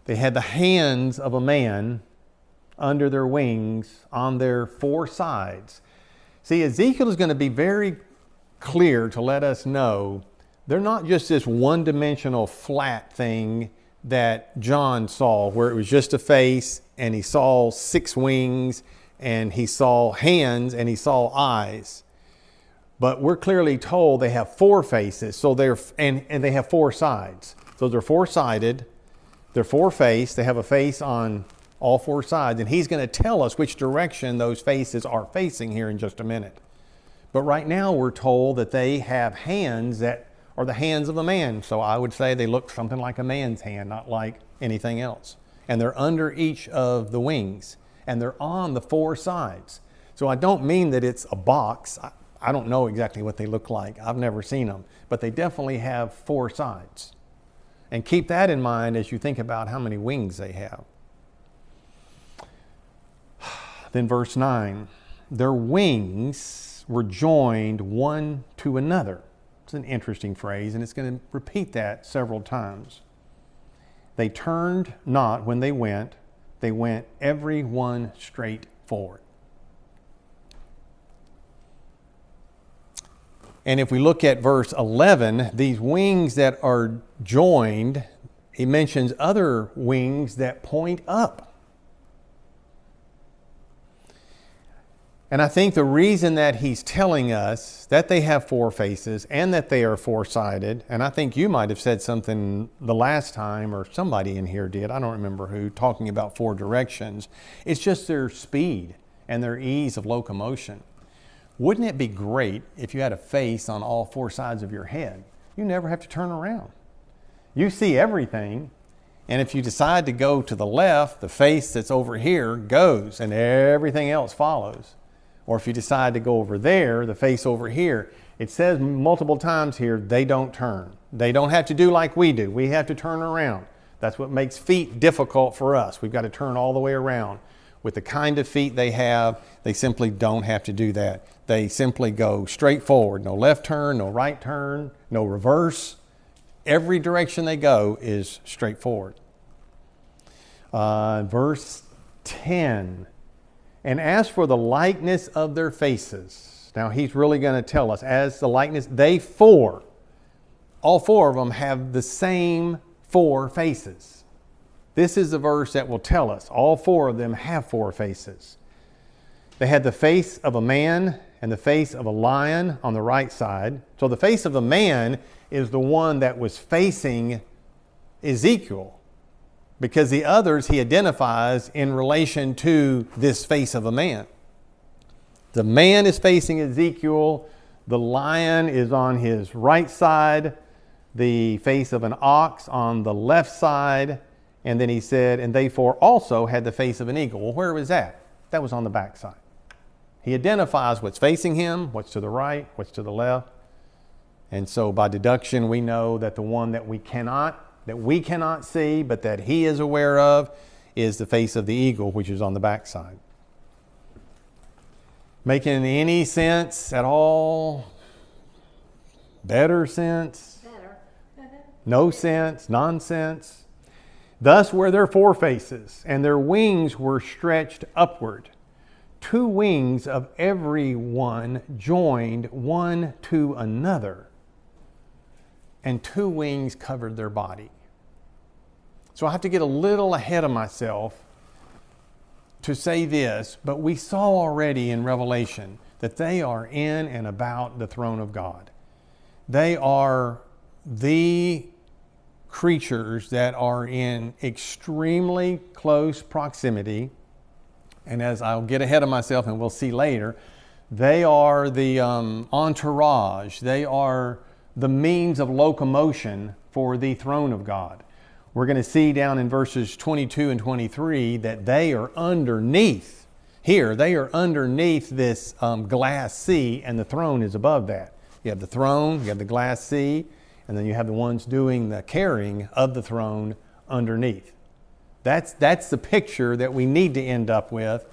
they had the hands of a man under their wings on their 4 sides. See, Ezekiel is going to be very clear to let us know they're not just this one-dimensional flat thing that John saw, where it was just a face and he saw 6 wings and he saw hands and he saw eyes. But we're clearly told they have 4 faces, so and they have 4 sides. So they're 4-sided, they're 4-faced, they have a face on all 4 sides, and he's going to tell us which direction those faces are facing here in just a minute. But right now we're told that they have hands that are the hands of a man. So I would say they look something like a man's hand, not like anything else. And they're under each of the wings, and they're on the 4 sides. So I don't mean that it's a box. I don't know exactly what they look like. I've never seen them, but they definitely have 4 sides. And keep that in mind as you think about how many wings they have. Then verse 9, their wings were joined one to another. It's an interesting phrase, and it's going to repeat that several times. They turned not when they went every one straight forward. And if we look at verse 11, these wings that are joined, he mentions other wings that point up. And I think the reason that he's telling us that they have 4 faces and that they are 4-sided, and I think you might have said something the last time, or somebody in here did, I don't remember who, talking about 4 directions. It's just their speed and their ease of locomotion. Wouldn't it be great if you had a face on all 4 sides of your head? You never have to turn around. You see everything, and if you decide to go to the left, the face that's over here goes and everything else follows. Or if you decide to go over there, the face over here, it says multiple times here, they don't turn. They don't have to do like we do. We have to turn around. That's what makes feet difficult for us. We've got to turn all the way around. With the kind of feet they have, they simply don't have to do that. They simply go straight forward. No left turn, no right turn, no reverse. Every direction they go is straightforward. Verse 10. And as for the likeness of their faces, now he's really going to tell us, as the likeness, all 4 of them have the same 4 faces. This is the verse that will tell us all 4 of them have 4 faces. They had the face of a man and the face of a lion on the right side. So the face of the man is the one that was facing Ezekiel, because the others he identifies in relation to this face of a man. The man is facing Ezekiel. The lion is on his right side. The face of an ox on the left side. And then he said, and they 4 also had the face of an eagle. Well, where was that? That was on the back side. He identifies what's facing him, what's to the right, what's to the left. And so by deduction, we know that the one that we cannot see, but that he is aware of, is the face of the eagle, which is on the backside. Making any sense at all? Better sense? Better. No sense? Nonsense? Thus were their 4 faces, and their wings were stretched upward. 2 wings of every one joined one to another, and 2 wings covered their body. So I have to get a little ahead of myself to say this, but we saw already in Revelation that they are in and about the throne of God. They are the creatures that are in extremely close proximity. And as I'll get ahead of myself and we'll see later, they are the entourage. They are the means of locomotion for the throne of God. We're going to see down in verses 22 and 23 that they are underneath. Here, they are underneath this glass sea, and the throne is above that. You have the throne, you have the glass sea, and then you have the ones doing the carrying of the throne underneath. That's the picture that we need to end up with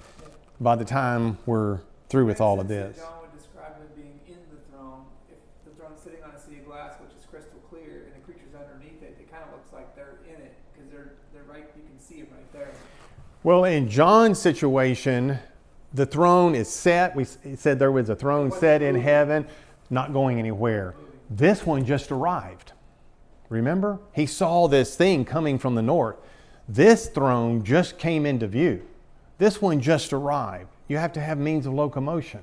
by the time we're through with all of this. John would describe it being in the throne. If the throne's sitting on a sea of glass, which is crystal clear, and the creature's underneath it, it kind of looks like they're in it, because they're right. You can see it right there. Well, in John's situation, the throne is set. We said there was a throne set in heaven, not going anywhere. This one just arrived. Remember? He saw this thing coming from the north. This throne just came into view. This one just arrived. You have to have means of locomotion.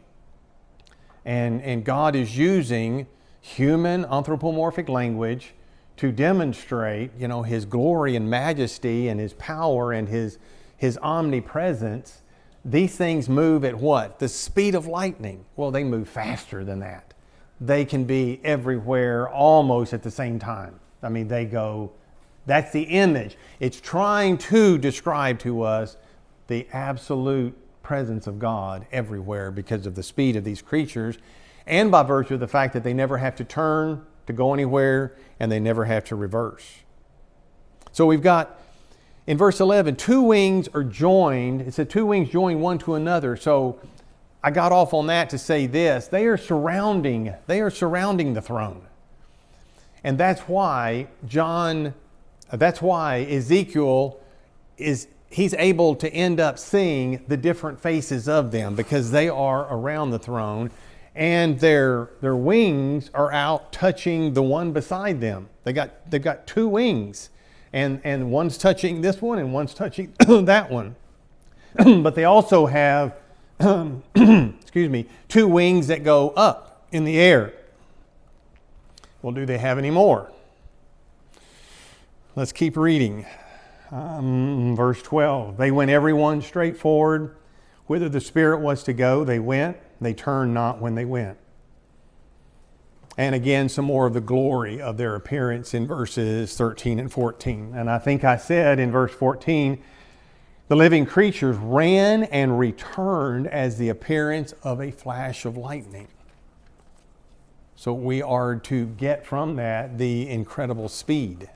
And God is using human anthropomorphic language to demonstrate, his glory and majesty and his power and his omnipresence. These things move at what? The speed of lightning. Well, they move faster than that. They can be everywhere almost at the same time. I mean, they go, that's the image. It's trying to describe to us the absolute presence of God everywhere because of the speed of these creatures and by virtue of the fact that they never have to turn to go anywhere and they never have to reverse. So we've got, in verse 11, two wings are joined. It said two wings join one to another. So I got off on that to say this. They are surrounding the throne. And that's why Ezekiel he's able to end up seeing the different faces of them because they are around the throne and their wings are out touching the one beside them. They've got two wings and one's touching this one and one's touching that one. But they also have two wings that go up in the air. Well, do they have any more? Let's keep reading. Verse 12. They went every one straight forward. Whither the Spirit was to go, they went. They turned not when they went. And again, some more of the glory of their appearance in verses 13 and 14. And I think I said in verse 14, the living creatures ran and returned as the appearance of a flash of lightning. So we are to get from that the incredible speed.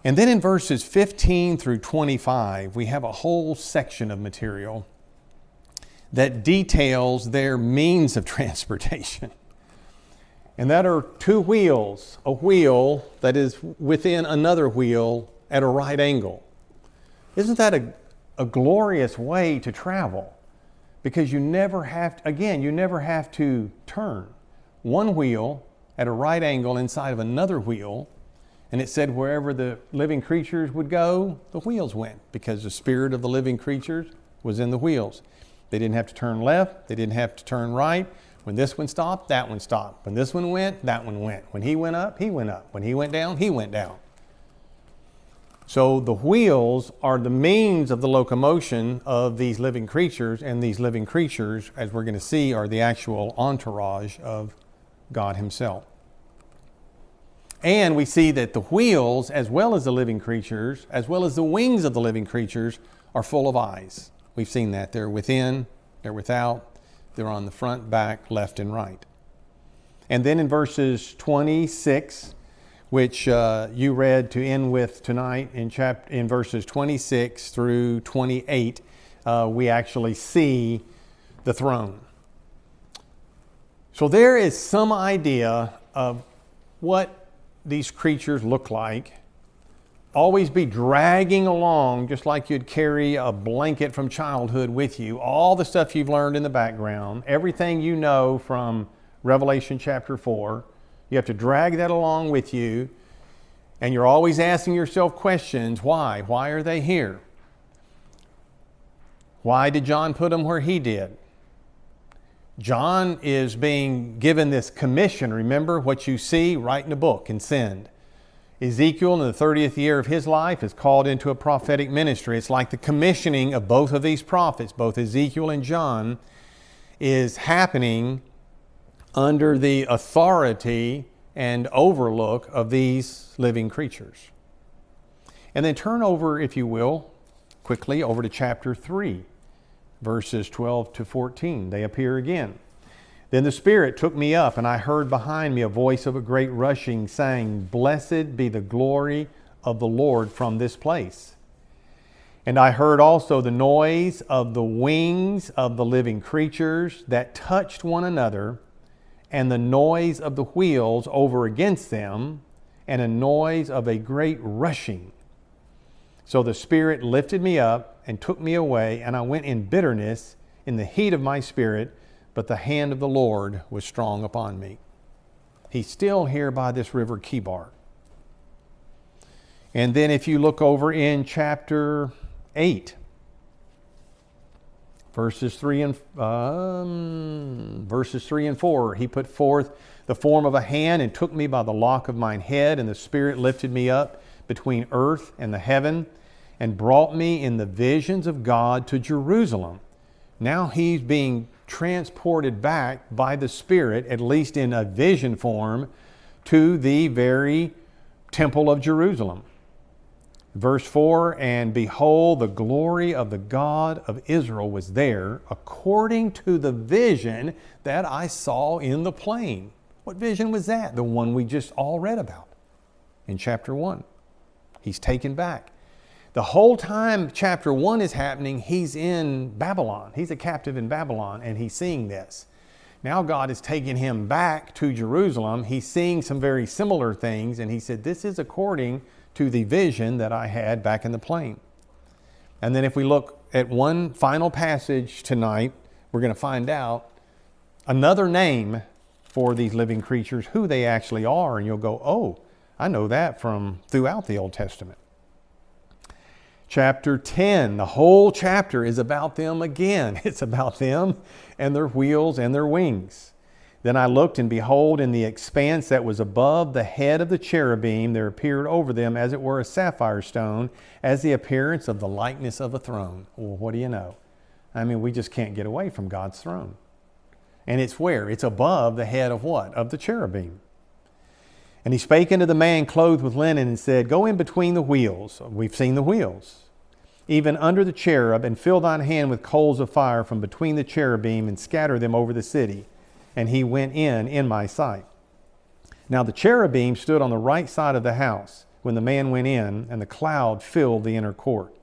And then in verses 15 through 25, we have a whole section of material that details their means of transportation. And that are two wheels, a wheel that is within another wheel at a right angle. Isn't that a glorious way to travel? Because you never have to turn. One wheel at a right angle inside of another wheel. And it said wherever the living creatures would go, the wheels went, because the spirit of the living creatures was in the wheels. They didn't have to turn left. They didn't have to turn right. When this one stopped, that one stopped. When this one went, that one went. When he went up, he went up. When he went down, he went down. So the wheels are the means of the locomotion of these living creatures, and these living creatures, as we're going to see, are the actual entourage of God himself. And we see that the wheels, as well as the living creatures, as well as the wings of the living creatures, are full of eyes. We've seen that. They're within, they're without, they're on the front, back, left, and right. And then in verses 26, which you read to end with tonight, in verses 26 through 28, we actually see the throne. So there is some idea of what these creatures look like. Always be dragging along, just like you'd carry a blanket from childhood with you. All the stuff you've learned in the background, everything you know from Revelation chapter 4, you have to drag that along with you. And you're always asking yourself questions. Why? Why are they here? Why did John put them where he did? John is being given this commission. Remember, what you see, write in a book and send. Ezekiel, in the 30th year of his life, is called into a prophetic ministry. It's like the commissioning of both of these prophets, both Ezekiel and John, is happening under the authority and overlook of these living creatures. And then turn over, if you will, quickly over to chapter 3. Verses 12 to 14, they appear again. Then the Spirit took me up, and I heard behind me a voice of a great rushing, saying, Blessed be the glory of the Lord from this place. And I heard also the noise of the wings of the living creatures that touched one another, and the noise of the wheels over against them, and a noise of a great rushing. So the Spirit lifted me up and took me away, and I went in bitterness in the heat of my spirit, but the hand of the Lord was strong upon me. He's still here by this river Kibar. And then if you look over in chapter 8, verses 3 and 4, he put forth the form of a hand and took me by the lock of mine head, and the Spirit lifted me up between earth and the heaven, and brought me in the visions of God to Jerusalem. Now he's being transported back by the Spirit, at least in a vision form, to the very temple of Jerusalem. Verse 4, and behold, the glory of the God of Israel was there, according to the vision that I saw in the plain. What vision was that? The one we just all read about in chapter 1. He's taken back. The whole time chapter 1 is happening, he's in Babylon. He's a captive in Babylon, and he's seeing this. Now God is taking him back to Jerusalem. He's seeing some very similar things, and he said, this is according to the vision that I had back in the plain. And then if we look at one final passage tonight, we're going to find out another name for these living creatures, who they actually are, and you'll go, oh, I know that from throughout the Old Testament. Chapter 10, the whole chapter is about them again. It's about them and their wheels and their wings. Then I looked, and behold, in the expanse that was above the head of the cherubim, there appeared over them, as it were, a sapphire stone, as the appearance of the likeness of a throne. Well, what do you know? I mean, we just can't get away from God's throne. And it's where? It's above the head of what? Of the cherubim. And he spake unto the man clothed with linen and said, go in between the wheels. We've seen the wheels. Even under the cherub, and fill thine hand with coals of fire from between the cherubim, and scatter them over the city. And he went in my sight. Now the cherubim stood on the right side of the house when the man went in, and the cloud filled the inner court.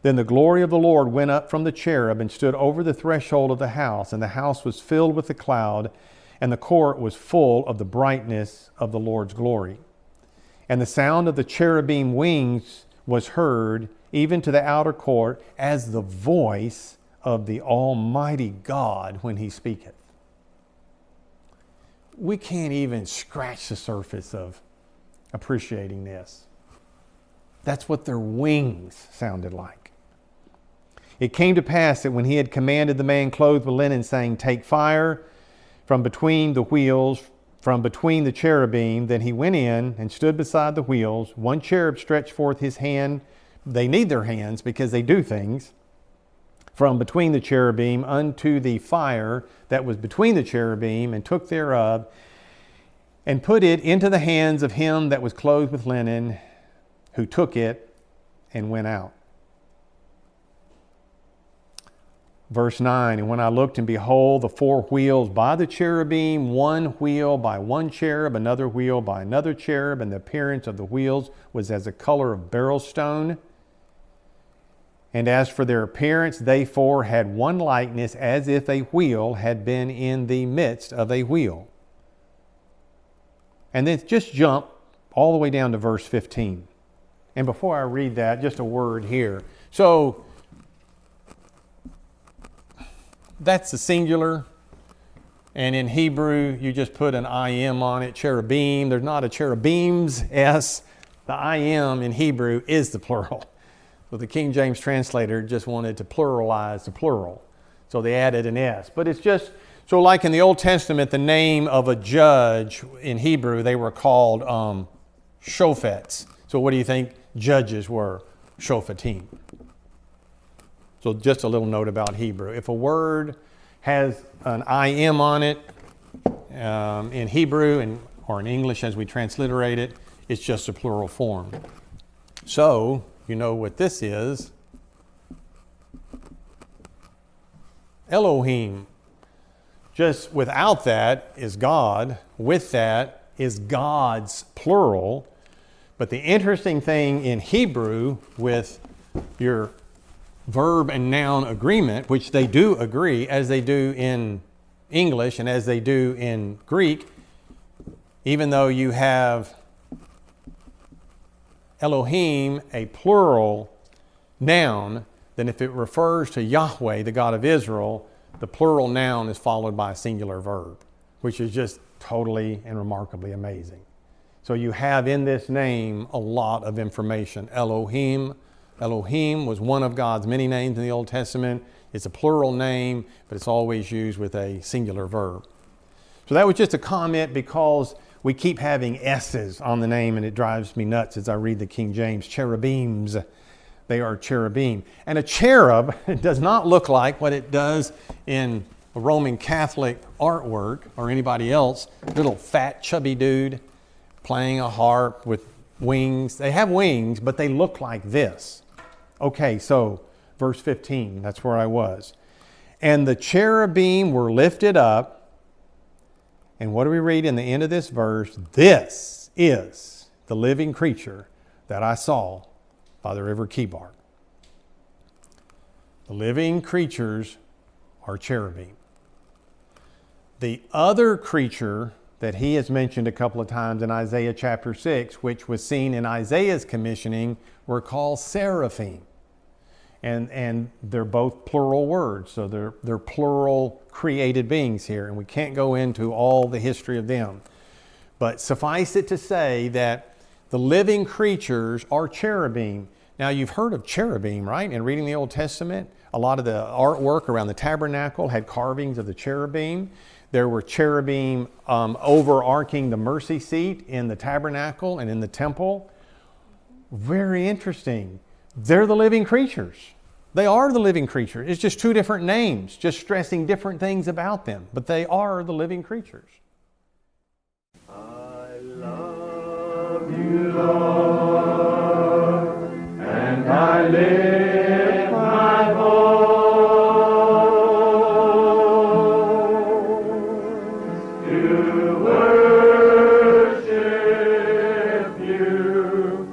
Then the glory of the Lord went up from the cherub and stood over the threshold of the house, and the house was filled with the cloud, and the court was full of the brightness of the Lord's glory. And the sound of the cherubim wings was heard even to the outer court, as the voice of the Almighty God when he speaketh. We can't even scratch the surface of appreciating this. That's what their wings sounded like. It came to pass that when he had commanded the man clothed with linen, saying, take fire from between the wheels, from between the cherubim, then he went in and stood beside the wheels. One cherub stretched forth his hand. They need their hands because they do things. From between the cherubim unto the fire that was between the cherubim, and took thereof, and put it into the hands of him that was clothed with linen, who took it and went out. Verse 9, and when I looked, and behold, the four wheels by the cherubim, one wheel by one cherub, another wheel by another cherub, and the appearance of the wheels was as the color of beryl stone. And as for their appearance, they four had one likeness, as if a wheel had been in the midst of a wheel. And then just jump all the way down to verse 15. And before I read that, just a word here. So, that's the singular. And in Hebrew, you just put an I-M on it, cherubim. There's not a cherubims, S. The I-M in Hebrew is the plural. So the King James translator just wanted to pluralize the plural. So they added an S. But it's just, so like in the Old Testament, the name of a judge in Hebrew, they were called shophets. So what do you think judges were? Shophatim. So just a little note about Hebrew. If a word has an I-M on it in Hebrew or in English as we transliterate it, it's just a plural form. So you know what this is. Elohim. Just without that is God. With that is God's plural. But the interesting thing in Hebrew with your verb and noun agreement, which they do agree as they do in English and as they do in Greek, even though you have Elohim, a plural noun, then if it refers to Yahweh, the God of Israel, the plural noun is followed by a singular verb, which is just totally and remarkably amazing. So you have in this name a lot of information. Elohim. Elohim was one of God's many names in the Old Testament. It's a plural name, but it's always used with a singular verb. So that was just a comment because we keep having S's on the name, and it drives me nuts as I read the King James. Cherubims, they are cherubim. And a cherub does not look like what it does in a Roman Catholic artwork or anybody else. Little fat, chubby dude playing a harp with wings. They have wings, but they look like this. Okay, so verse 15, that's where I was. And the cherubim were lifted up. And what do we read in the end of this verse? This is the living creature that I saw by the river Kibar. The living creatures are cherubim. The other creature that he has mentioned a couple of times in Isaiah chapter 6, which was seen in Isaiah's commissioning, were called seraphim. And they're both plural words, so they're plural created beings here, and we can't go into all the history of them. But suffice it to say that the living creatures are cherubim. Now, you've heard of cherubim, right? In reading the Old Testament, a lot of the artwork around the tabernacle had carvings of the cherubim. There were cherubim overarching the mercy seat in the tabernacle and in the temple. Very interesting. They're the living creatures. They are the living creatures. It's just two different names, just stressing different things about them. But they are the living creatures. I love you, Lord, and I lift my voice to worship you,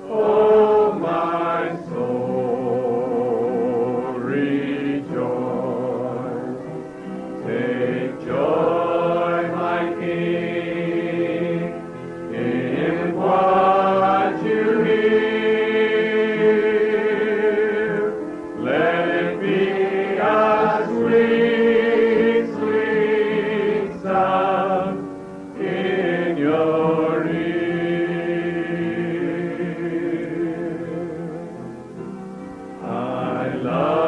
oh my soul, rejoice. Take joy, my King, in what you hear. Let it be a sweet, sweet sound in your ear. I love